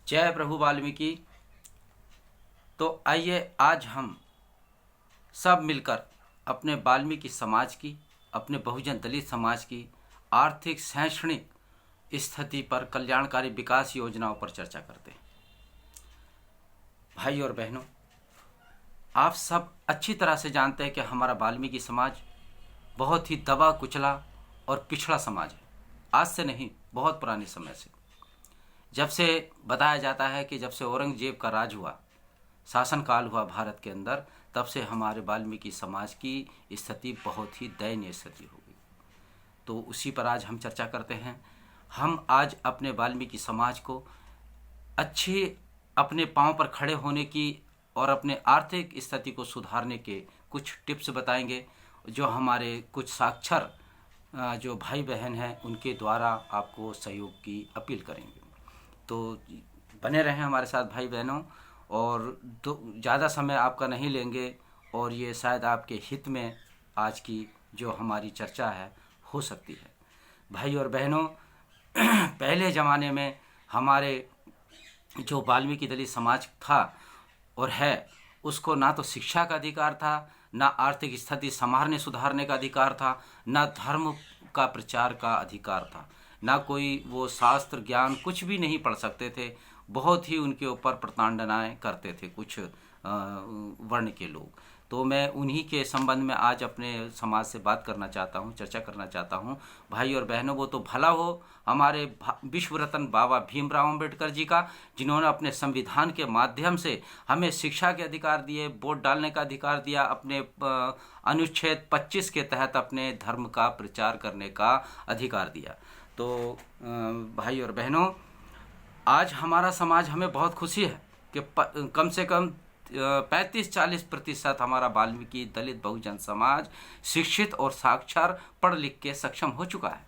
जय प्रभु वाल्मीकि। तो आइए आज हम सब मिलकर अपने वाल्मीकि समाज की, अपने बहुजन दलित समाज की आर्थिक शैक्षणिक स्थिति पर, कल्याणकारी विकास योजनाओं पर चर्चा करते हैं। भाई और बहनों, आप सब अच्छी तरह से जानते हैं कि हमारा वाल्मीकि समाज बहुत ही दबा कुचला और पिछड़ा समाज है। आज से नहीं, बहुत पुराने समय से, जब से बताया जाता है कि जब से औरंगजेब का राज हुआ, शासनकाल हुआ भारत के अंदर, तब से हमारे वाल्मीकि समाज की स्थिति बहुत ही दयनीय स्थिति हो गई। तो उसी पर आज हम चर्चा करते हैं। हम आज अपने वाल्मीकि समाज को अच्छी अपने पांव पर खड़े होने की और अपने आर्थिक स्थिति को सुधारने के कुछ टिप्स बताएंगे, जो हमारे कुछ साक्षर जो भाई बहन हैं उनके द्वारा आपको सहयोग की अपील करेंगे। तो बने रहें हमारे साथ भाई बहनों, और ज़्यादा समय आपका नहीं लेंगे, और ये शायद आपके हित में आज की जो हमारी चर्चा है हो सकती है। भाई और बहनों, पहले ज़माने में हमारे जो वाल्मीकि दलित समाज था और है, उसको ना तो शिक्षा का अधिकार था, ना आर्थिक स्थिति संभालने सुधारने का अधिकार था, ना धर्म का प्रचार का अधिकार था, ना कोई वो शास्त्र ज्ञान कुछ भी नहीं पढ़ सकते थे। बहुत ही उनके ऊपर प्रताड़नाएं करते थे कुछ वर्ण के लोग। तो मैं उन्हीं के संबंध में आज अपने समाज से बात करना चाहता हूँ, चर्चा करना चाहता हूँ। भाई और बहनों, वो तो भला हो हमारे विश्व रत्न बाबा भीमराव अम्बेडकर जी का, जिन्होंने अपने संविधान के माध्यम से हमें शिक्षा के अधिकार दिए, वोट डालने का अधिकार दिया, अपने अनुच्छेद 25 के तहत अपने धर्म का प्रचार करने का अधिकार दिया। तो भाई और बहनों, आज हमारा समाज, हमें बहुत खुशी है कि कम से कम 35-40% हमारा वाल्मीकि दलित बहुजन समाज शिक्षित और साक्षर, पढ़ लिख के सक्षम हो चुका है।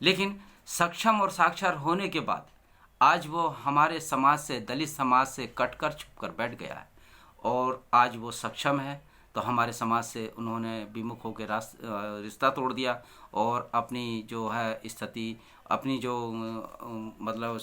लेकिन सक्षम और साक्षर होने के बाद आज वो हमारे समाज से, दलित समाज से कटकर छुपकर बैठ गया है, और आज वो सक्षम है तो हमारे समाज से उन्होंने विमुख होकर रिश्ता तोड़ दिया और अपनी जो है स्थिति, अपनी जो मतलब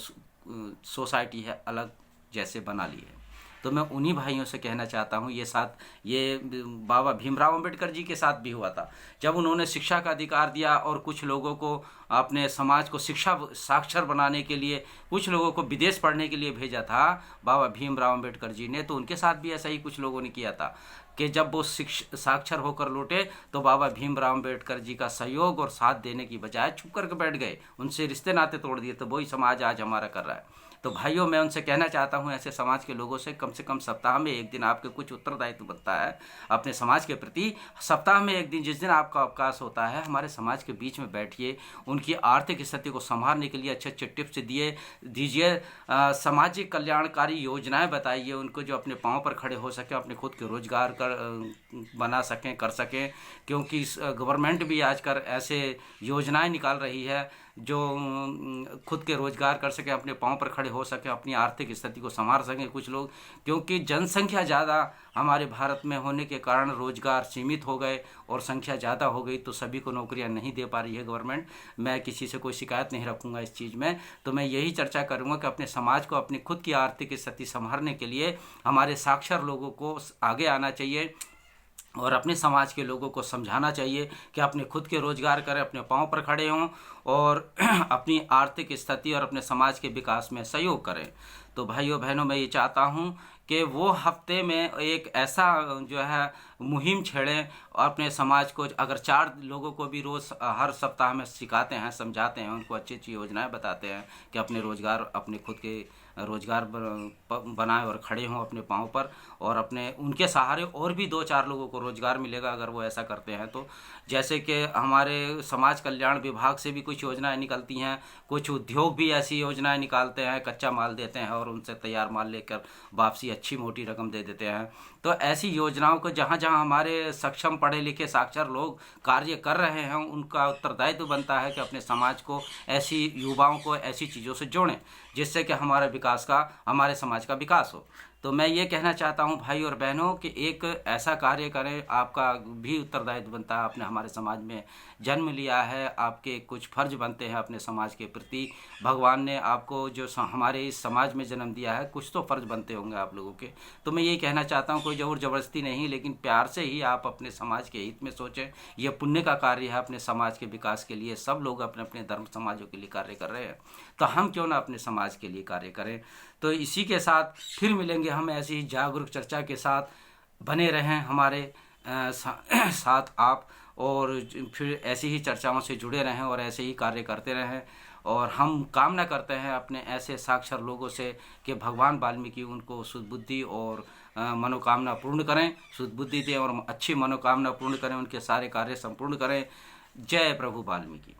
सोसाइटी है अलग जैसे बना ली है। तो मैं उन्हीं भाइयों से कहना चाहता हूँ, ये बाबा भीमराव अम्बेडकर जी के साथ भी हुआ था, जब उन्होंने शिक्षा का अधिकार दिया और कुछ लोगों को अपने समाज को शिक्षा साक्षर बनाने के लिए, कुछ लोगों को विदेश पढ़ने के लिए भेजा था बाबा भीमराव अम्बेडकर जी ने। तो उनके साथ भी ऐसा ही कुछ लोगों ने किया था कि जब वो साक्षर होकर लौटे तो बाबा भीमराव अम्बेडकर जी का सहयोग और साथ देने की बजाय छुप करके बैठ गए, उनसे रिश्ते नाते तोड़ दिए। तो वही समाज आज हमारा कर रहा है। तो भाइयों, मैं उनसे कहना चाहता हूं, ऐसे समाज के लोगों से कम सप्ताह में एक दिन आपके कुछ उत्तरदायित्व बनता है अपने समाज के प्रति। सप्ताह में एक दिन, जिस दिन आपका अवकाश होता है, हमारे समाज के बीच में बैठिए, उनकी आर्थिक स्थिति को संभालने के लिए अच्छे अच्छे टिप्स दीजिए, सामाजिक कल्याणकारी योजनाएं बताइए उनको, जो अपने पाँव पर खड़े हो सकें, अपने खुद के रोजगार बना सकें, कर सकें। क्योंकि गवर्नमेंट भी आजकल ऐसे योजनाएं निकाल रही है जो खुद के रोजगार कर सकें, अपने पाँव पर खड़े हो सकें, अपनी आर्थिक स्थिति को संभाल सकें कुछ लोग। क्योंकि जनसंख्या ज़्यादा हमारे भारत में होने के कारण रोजगार सीमित हो गए और संख्या ज़्यादा हो गई, तो सभी को नौकरियां नहीं दे पा रही है गवर्नमेंट। मैं किसी से कोई शिकायत नहीं रखूँगा इस चीज़ में। तो मैं यही चर्चा करूँगा कि अपने समाज को, अपनी खुद की आर्थिक स्थिति संभालने के लिए हमारे साक्षर लोगों को आगे आना चाहिए और अपने समाज के लोगों को समझाना चाहिए कि अपने खुद के रोजगार करें, अपने पाँव पर खड़े हों और अपनी आर्थिक स्थिति और अपने समाज के विकास में सहयोग करें। तो भाइयों बहनों, मैं ये चाहता हूँ कि वो हफ्ते में एक ऐसा जो है मुहिम छेड़ें और अपने समाज को, अगर 4 लोगों को भी रोज़ हर सप्ताह में सिखाते हैं, समझाते हैं, उनको अच्छी अच्छी योजनाएं बताते हैं कि अपने रोजगार, अपने खुद के रोजगार बनाएं और खड़े हों अपने पाँव पर, और अपने उनके सहारे और भी 2-4 लोगों को रोजगार मिलेगा अगर वो ऐसा करते हैं तो। जैसे कि हमारे समाज कल्याण विभाग से भी कुछ योजनाएं निकलती हैं, कुछ उद्योग भी ऐसी योजनाएं निकालते हैं, कच्चा माल देते हैं और उनसे तैयार माल लेकर वापसी अच्छी मोटी रकम दे देते हैं। तो ऐसी योजनाओं को जहाँ जहाँ हमारे सक्षम पढ़े लिखे साक्षर लोग कार्य कर रहे हैं, उनका उत्तरदायित्व बनता है कि अपने समाज को, ऐसी युवाओं को ऐसी चीज़ों से जोड़ें जिससे कि हमारे समाज का विकास हो। तो मैं ये कहना चाहता हूँ भाई और बहनों कि एक ऐसा कार्य करें, आपका भी उत्तरदायित्व बनता है, आपने हमारे समाज में जन्म लिया है, आपके कुछ फर्ज बनते हैं अपने समाज के प्रति। भगवान ने आपको जो हमारे इस समाज में जन्म दिया है, कुछ तो फर्ज बनते होंगे आप लोगों के। तो मैं यही कहना चाहता हूँ, कोई ज़ोर ज़बरदस्ती नहीं, लेकिन प्यार से ही आप अपने समाज के हित में सोचें। यह पुण्य का कार्य है, अपने समाज के विकास के लिए सब लोग अपने अपने धर्म समाजों के लिए कार्य कर रहे हैं, तो हम क्यों ना अपने समाज के लिए कार्य करें। तो इसी के साथ फिर मिलेंगे हम ऐसी ही जागरूक चर्चा के साथ। बने रहें हमारे साथ आप, और फिर ऐसी ही चर्चाओं से जुड़े रहें और ऐसे ही कार्य करते रहें। और हम कामना करते हैं अपने ऐसे साक्षर लोगों से कि भगवान वाल्मीकि उनको सुदबुद्धि और मनोकामना पूर्ण करें, सुदबुद्धि दें और अच्छी मनोकामना पूर्ण करें, उनके सारे कार्य संपूर्ण करें। जय प्रभु वाल्मीकि।